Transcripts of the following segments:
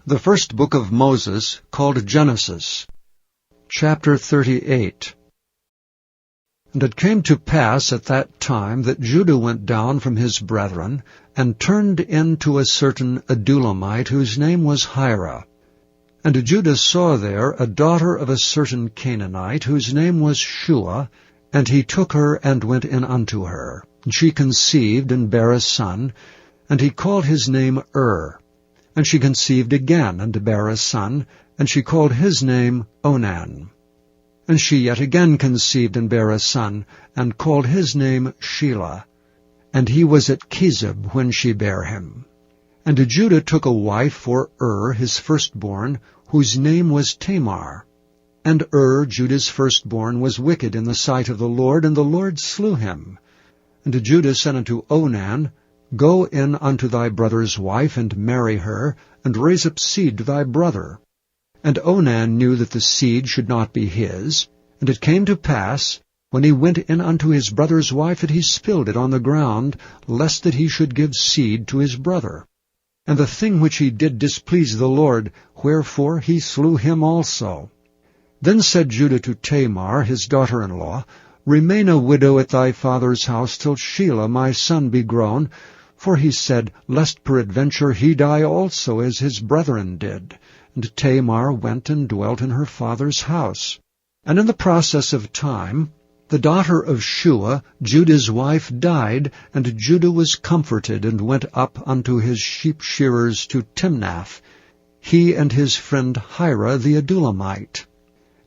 The first book of Moses, called Genesis. Chapter 38. And it came to pass at that time that Judah went down from his brethren, and turned in to a certain Adulamite, whose name was Hira. And Judah saw there a daughter of a certain Canaanite, whose name was Shua, and he took her and went in unto her. And she conceived and bare a son, and he called his name And she conceived again, and bare a son, and she called his name Onan. And she yet again conceived and bare a son, and called his name Shelah. And he was at Chezib when she bare him. And Judah took a wife for his firstborn, whose name was Tamar. And Judah's firstborn, was wicked in the sight of the Lord, and the Lord slew him. And Judah said unto Onan, Go in unto thy brother's wife, and marry her, and raise up seed to thy brother. And Onan knew that the seed should not be his. And it came to pass, when he went in unto his brother's wife, that he spilled it on the ground, lest that he should give seed to his brother. And the thing which he did displeased the Lord, wherefore he slew him also. Then said Judah to Tamar, his daughter-in-law, Remain a widow at thy father's house till Shelah my son be grown. For he said, Lest peradventure he die also, as his brethren did. And Tamar went and dwelt in her father's house. And in the process of time, the daughter of Shua, Judah's wife, died, and Judah was comforted, and went up unto his sheep-shearers to Timnath, he and his friend Hira the Adulamite.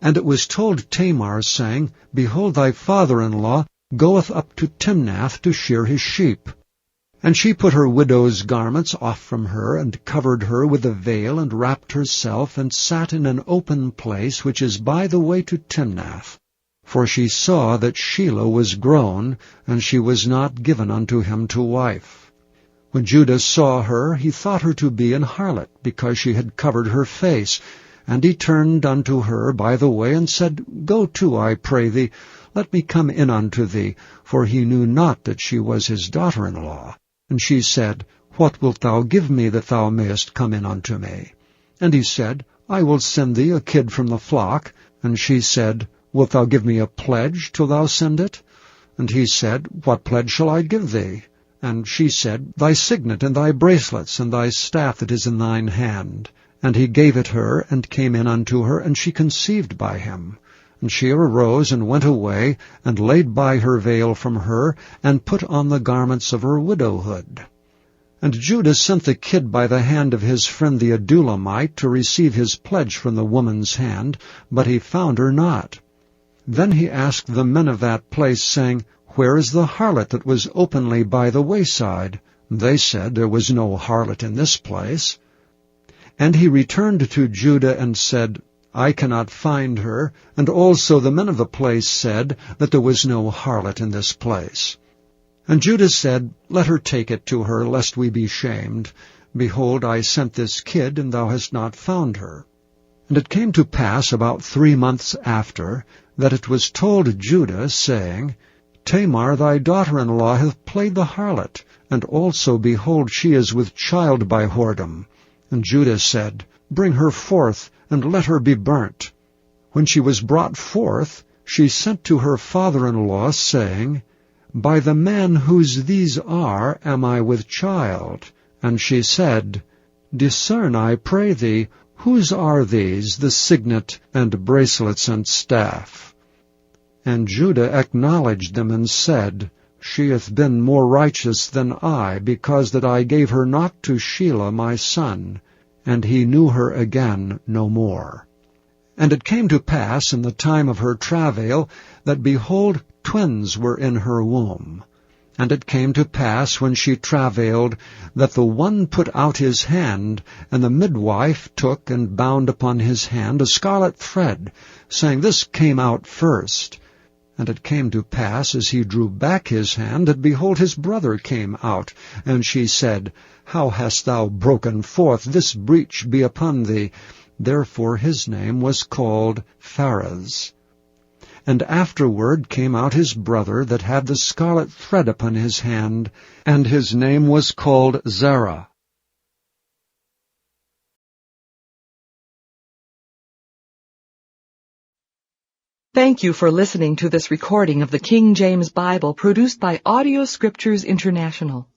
And it was told Tamar, saying, Behold, thy father-in-law goeth up to Timnath to shear his sheep. And she put her widow's garments off from her, and covered her with a veil, and wrapped herself, and sat in an open place which is by the way to Timnath. For she saw that Shelah was grown, and she was not given unto him to wife. When Judah saw her, he thought her to be an harlot, because she had covered her face. And he turned unto her by the way, and said, Go to, I pray thee, let me come in unto thee. For he knew not that she was his daughter-in-law. And she said, What wilt thou give me, that thou mayest come in unto me? And he said, I will send thee a kid from the flock. And she said, Wilt thou give me a pledge till thou send it? And he said, What pledge shall I give thee? And she said, Thy signet, and thy bracelets, and thy staff that is in thine hand. And he gave it her, and came in unto her, and she conceived by him. And she arose, and went away, and laid by her veil from her, and put on the garments of her widowhood. And Judah sent the kid by the hand of his friend the Adulamite, to receive his pledge from the woman's hand, but he found her not. Then he asked the men of that place, saying, Where is the harlot that was openly by the wayside? They said, There was no harlot in this place. And he returned to Judah, and said, I cannot find her. And also the men of the place said that there was no harlot in this place. And Judah said, Let her take it to her, lest we be shamed. Behold, I sent this kid, and thou hast not found her. And it came to pass about 3 months after, that it was told Judah, saying, Tamar thy daughter-in-law hath played the harlot, and also, behold, she is with child by whoredom. And Judah said, Bring her forth, and let her be burnt. When she was brought forth, she sent to her father-in-law, saying, By the man whose these are am I with child. And she said, Discern, I pray thee, whose are these, the signet, and bracelets, and staff? And Judah acknowledged them, and said, She hath been more righteous than I, because that I gave her not to Shelah my son. And he knew her again no more. And it came to pass in the time of her travail, that, behold, twins were in her womb. And it came to pass, when she travailed, that the one put out his hand, and the midwife took and bound upon his hand a scarlet thread, saying, This came out first. And it came to pass, as he drew back his hand, that, behold, his brother came out. And she said, How hast thou broken forth? This breach be upon thee. Therefore his name was called Pharez. And afterward came out his brother that had the scarlet thread upon his hand, and his name was called Zerah. Thank you for listening to this recording of the King James Bible produced by Audio Scriptures International.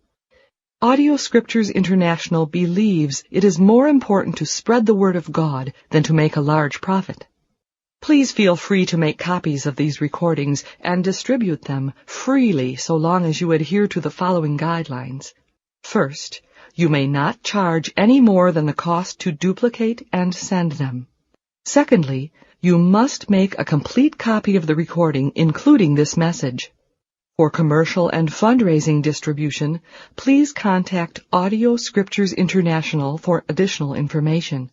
Audio Scriptures International believes it is more important to spread the Word of God than to make a large profit. Please feel free to make copies of these recordings and distribute them freely so long as you adhere to the following guidelines. First, you may not charge any more than the cost to duplicate and send them. Secondly, you must make a complete copy of the recording, including this message. For commercial and fundraising distribution, please contact Audio Scriptures International for additional information.